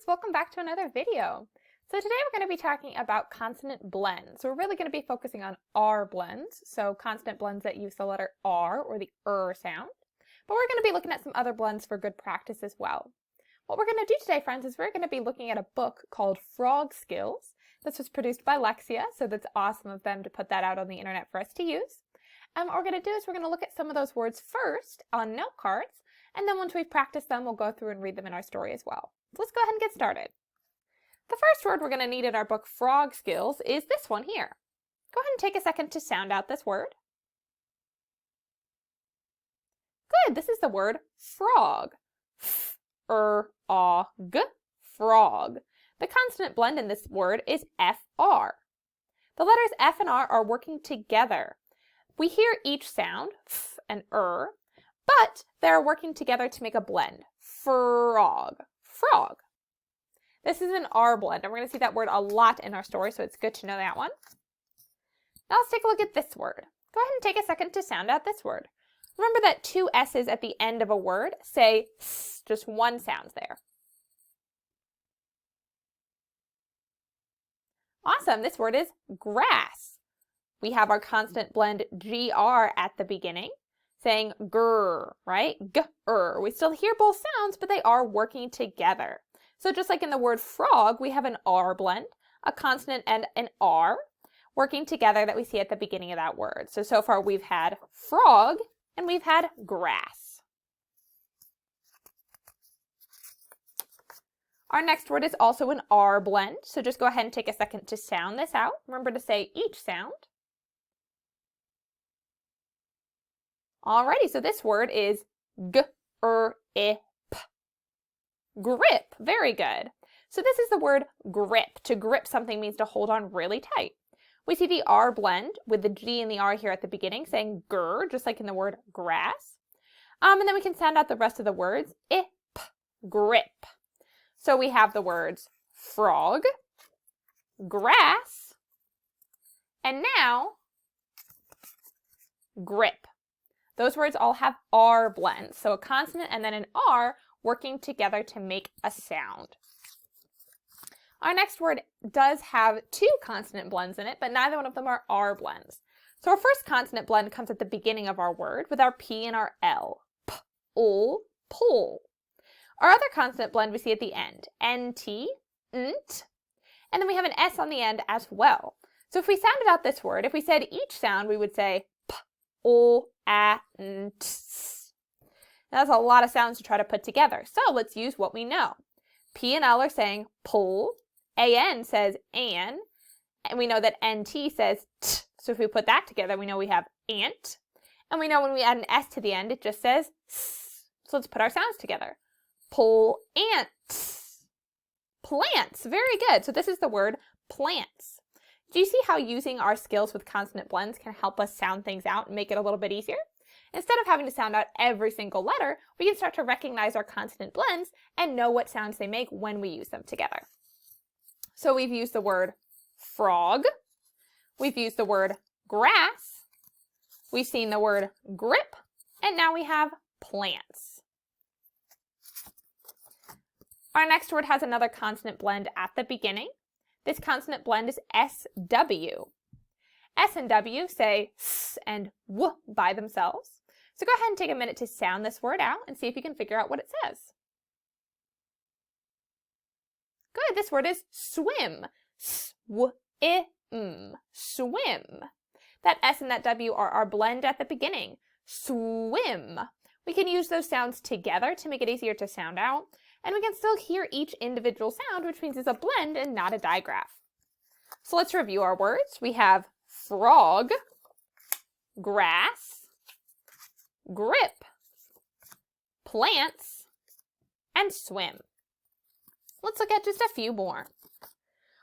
friends, welcome back to another video. So today we're going to be talking about consonant blends. So we're really going to be focusing on R blends, so consonant blends that use the letter R or the sound. But we're going to be looking at some other blends for good practice as well. What we're going to do today, friends, is we're going to be looking at a book called Frog Skills. This was produced by Lexia, so that's awesome of them to put that out on the internet for us to use. And what we're going to do is we're going to look at some of those words first on note cards, and then once we've practiced them, we'll go through and read them in our story as well. So let's go ahead and get started. The first word we're going to need in our book Frog Skills is this one here. Go ahead and take a second to sound out this word. Good, this is the word frog. F-R-O-G, frog. The consonant blend in this word is F-R. The letters F and R are working together. We hear each sound, f and but they're working together to make a blend. Frog, frog. This is an R blend, and we're going to see that word a lot in our story, so it's good to know that one. Now let's take a look at this word. Go ahead and take a second to sound out this word. Remember that two S's at the end of a word say S, just one sound there. Awesome, this word is grass. We have our consonant blend GR at the beginning, saying grr, right? G-er. We still hear both sounds, but they are working together. So just like in the word frog, we have an R blend, a consonant and an R working together that we see at the beginning of that word. So far we've had frog and we've had grass. Our next word is also an R blend, so just go ahead and take a second to sound this out. Remember to say each sound. Alrighty, so this word is g-r-i-p. Grip, very good. So this is the word grip. To grip something means to hold on really tight. We see the R blend with the G and the R here at the beginning saying gur, just like in the word grass. And then we can sound out the rest of the words, ip, grip. So we have the words frog, grass, and now grip. Those words all have R blends, so a consonant and then an R working together to make a sound. Our next word does have two consonant blends in it, but neither one of them are R blends. So our first consonant blend comes at the beginning of our word with our P and our L. P-ul, pull. Our other consonant blend we see at the end. N-T, nt. And then we have an S on the end as well. So if we sounded out this word, if we said each sound, we would say p-ul, a-nt. That's a lot of sounds to try to put together. So let's use what we know. P and L are saying pull, A-N says an, and we know that N-T says t. So if we put that together, we know we have ant. And we know when we add an S to the end, it just says s. So let's put our sounds together. Pull ants. Plants, very good. So this is the word plants. Do you see how using our skills with consonant blends can help us sound things out and make it a little bit easier? Instead of having to sound out every single letter, we can start to recognize our consonant blends and know what sounds they make when we use them together. So we've used the word frog, we've used the word grass, we've seen the word grip, and now we have plants. Our next word has another consonant blend at the beginning. This consonant blend is SW. S and W say S and W by themselves. So go ahead and take a minute to sound this word out and see if you can figure out what it says. Good, this word is swim. S-w-i-m, swim. That S and that W are our blend at the beginning. Swim. We can use those sounds together to make it easier to sound out, and we can still hear each individual sound, which means it's a blend and not a digraph. So let's review our words. We have frog, grass, grip, plants, and swim. Let's look at just a few more.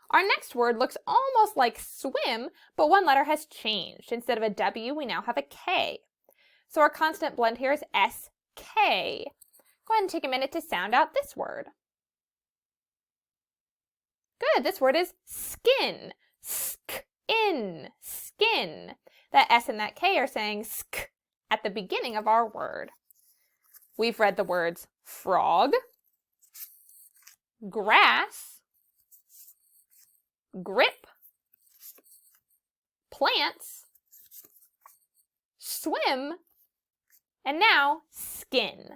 Our next word looks almost like swim, but one letter has changed. Instead of a W, we now have a K. So our consonant blend here is S-K. Go ahead and take a minute to sound out this word. Good, this word is skin. Sk-in, skin. That S and that K are saying sk at the beginning of our word. We've read the words frog, grass, grip, plants, swim, and now skin.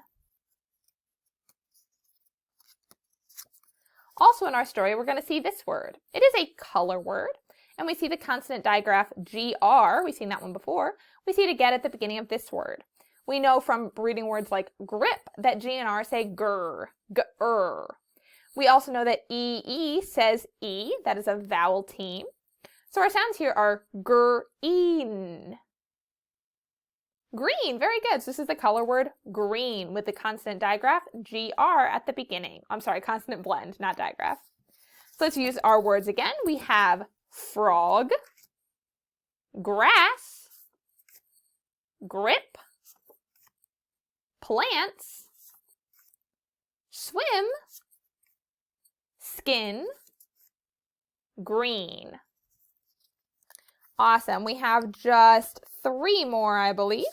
Also in our story, we're going to see this word. It is a color word, and we see the consonant digraph GR. We've seen that one before. We see it again at the beginning of this word. We know from reading words like grip that G and R say grr, grr. We also know that EE says E. That is a vowel team. So our sounds here are green. Green, very good. So this is the color word green with the consonant digraph GR at the beginning. I'm sorry, consonant blend, not digraph. So let's use our words again. We have frog, grass, grip, plants, swim, skin, green. Awesome. We have just 3 more, I believe,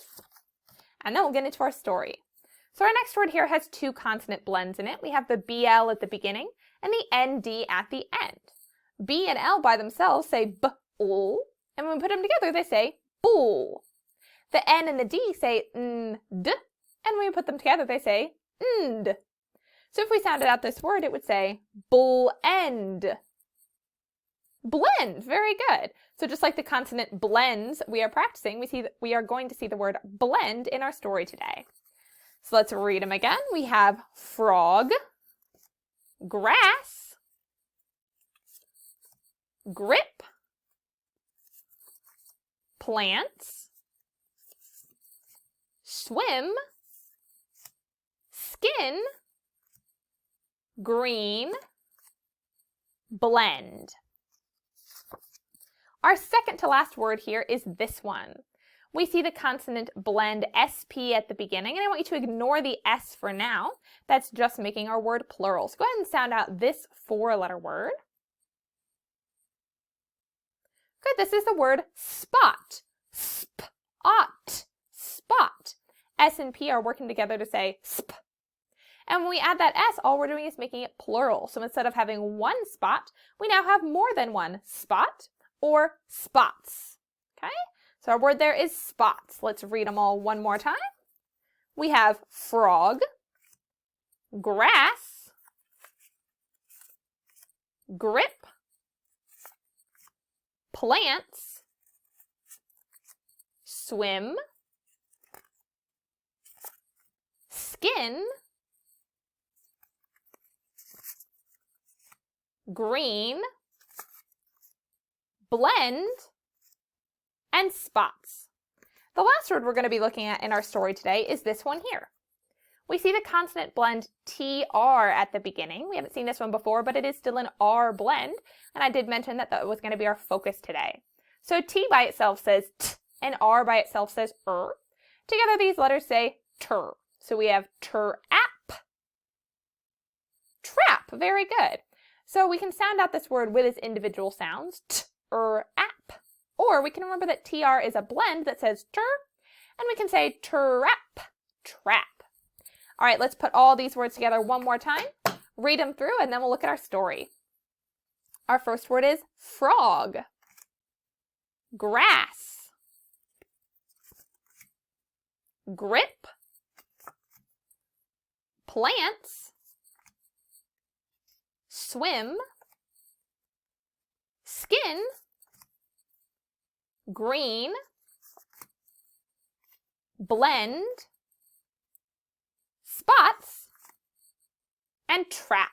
and then we'll get into our story. So our next word here has 2 consonant blends in it. We have the BL at the beginning and the ND at the end. B and L by themselves say b-ul, and when we put them together, they say bool. The N and the D say n-d, and when we put them together, they say nd. So if we sounded out this word, it would say bull-end. Blend, very good. So just like the consonant blends we are practicing, we are going to see the word blend in our story today. So let's read them again. We have frog, grass, grip, plants, swim, skin, green, blend. Our second to last word here is this one. We see the consonant blend SP at the beginning, and I want you to ignore the S for now. That's just making our word plural. So go ahead and sound out this 4-letter word. Good, this is the word spot. Spot. Spot. S and P are working together to say sp. And when we add that S, all we're doing is making it plural. So instead of having 1 spot, we now have more than 1 spot or spots. Okay? So our word there is spots. Let's read them all one more time. We have frog, grass, grip, plants, swim, skin, green, blend, and spots. The last word we're going to be looking at in our story today is this one here. We see the consonant blend TR at the beginning. We haven't seen this one before, but it is still an R blend, and I did mention that that was going to be our focus today. So T by itself says T, and R by itself says Together these letters say tur. So we have tur-ap, trap. Very good. So we can sound out this word with its individual sounds, t-r-ap. Or we can remember that TR is a blend that says tur, and we can say trap, trap. All right, let's put all these words together one more time, read them through, and then we'll look at our story. Our first word is frog, grass, grip, plants, swim, skin, green, blend, spots, and trap.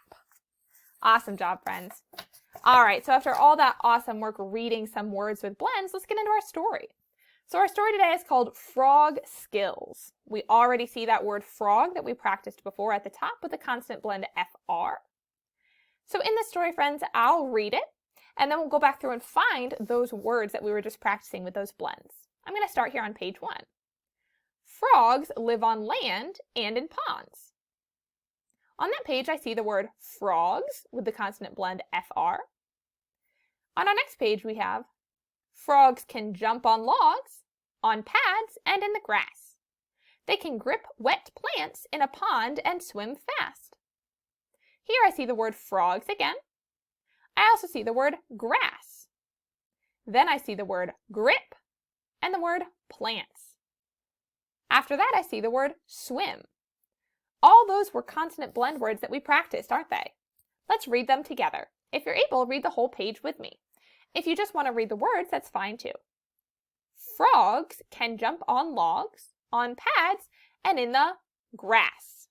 Awesome job, friends. All right, so after all that awesome work reading some words with blends, let's get into our story. So our story today is called Frog Skills. We already see that word frog that we practiced before at the top with the consonant blend FR. So in this story, friends, I'll read it, and then we'll go back through and find those words that we were just practicing with those blends. I'm going to start here on page 1. Frogs live on land and in ponds. On that page, I see the word frogs with the consonant blend FR. On our next page, we have frogs can jump on logs, on pads, and in the grass. They can grip wet plants in a pond and swim fast. Here I see the word frogs again. I also see the word grass. Then I see the word grip and the word plants. After that, I see the word swim. All those were consonant blend words that we practiced, aren't they? Let's read them together. If you're able, read the whole page with me. If you just want to read the words, that's fine too. Frogs can jump on logs, on pads, and in the grass.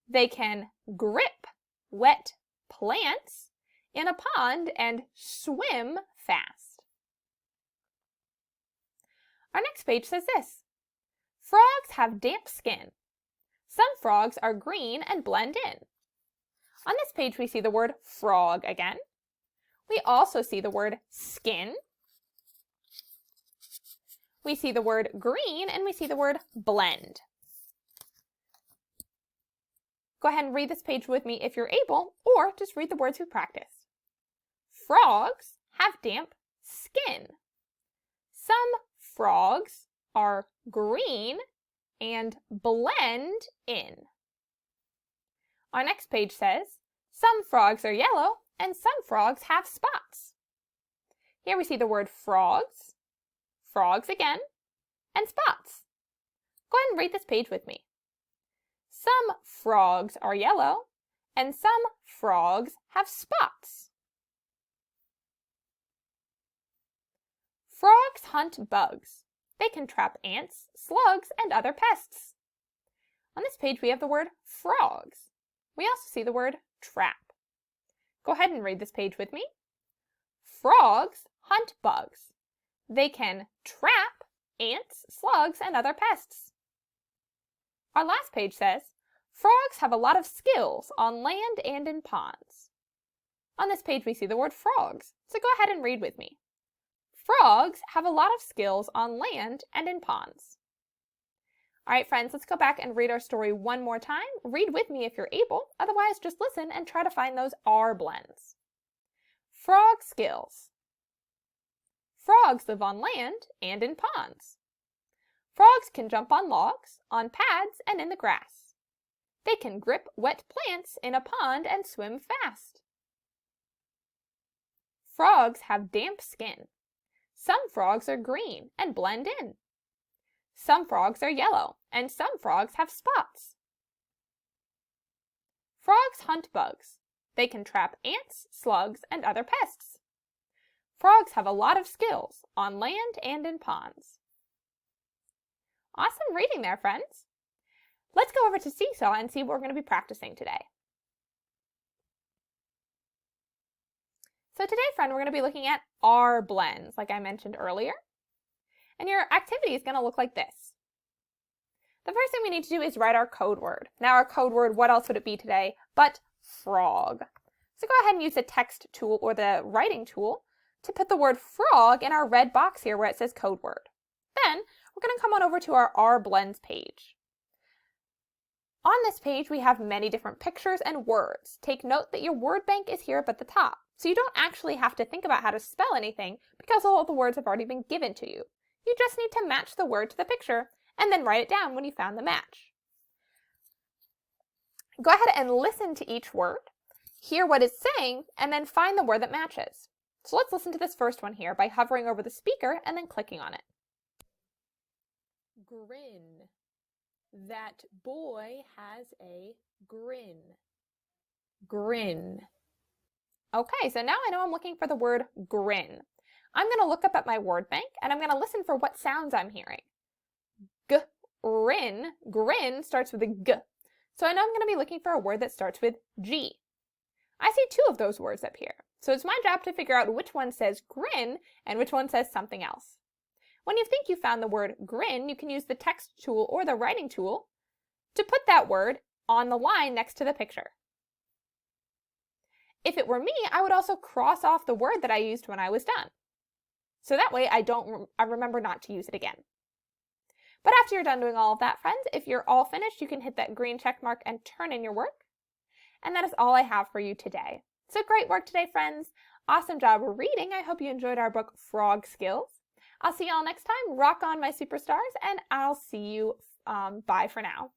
They can grip wet plants in a pond and swim fast. Our next page says this. Frogs have damp skin. Some frogs are green and blend in. On this page, we see the word frog again. We also see the word skin. We see the word green, and we see the word blend. Go ahead and read this page with me if you're able, or just read the words we practiced. Frogs have damp skin. Some frogs are green and blend in. Our next page says, some frogs are yellow and some frogs have spots. Here we see the word frogs, frogs again, and spots. Go ahead and read this page with me. Some frogs are yellow and some frogs have spots. Frogs hunt bugs. They can trap ants, slugs, and other pests. On this page, we have the word frogs. We also see the word trap. Go ahead and read this page with me. Frogs hunt bugs. They can trap ants, slugs, and other pests. Our last page says, frogs have a lot of skills on land and in ponds. On this page, we see the word frogs, so go ahead and read with me. Frogs have a lot of skills on land and in ponds. All right, friends, let's go back and read our story one more time. Read with me if you're able. Otherwise, just listen and try to find those R blends. Frog skills. Frogs live on land and in ponds. Frogs can jump on logs, on pads, and in the grass. They can grip wet plants in a pond and swim fast. Frogs have damp skin. Some frogs are green and blend in. Some frogs are yellow, and some frogs have spots. Frogs hunt bugs. They can trap ants, slugs, and other pests. Frogs have a lot of skills on land and in ponds. Awesome reading there, friends. Let's go over to Seesaw and see what we're going to be practicing today. So today, friend, we're going to be looking at R blends, like I mentioned earlier. And your activity is going to look like this. The first thing we need to do is write our code word. Now our code word, what else would it be today but frog? So go ahead and use the text tool or the writing tool to put the word frog in our red box here where it says code word. Then we're going to come on over to our R blends page. On this page, we have many different pictures and words. Take note that your word bank is here up at the top. So you don't actually have to think about how to spell anything because all the words have already been given to you. You just need to match the word to the picture and then write it down when you found the match. Go ahead and listen to each word, hear what it's saying, and then find the word that matches. So let's listen to this first one here by hovering over the speaker and then clicking on it. Grin. That boy has a grin. Grin. Okay, so now I know I'm looking for the word grin. I'm going to look up at my word bank and I'm going to listen for what sounds I'm hearing. Grin. Grin starts with a G. So I know I'm going to be looking for a word that starts with G. I see two of those words up here. So it's my job to figure out which one says grin and which one says something else. When you think you found the word grin, you can use the text tool or the writing tool to put that word on the line next to the picture. If it were me, I would also cross off the word that I used when I was done. So that way I remember not to use it again. But after you're done doing all of that, friends, if you're all finished, you can hit that green check mark and turn in your work. And that is all I have for you today. So great work today, friends. Awesome job reading. I hope you enjoyed our book, Frog Skills. I'll see y'all next time. Rock on, my superstars, and I'll see you. Bye for now.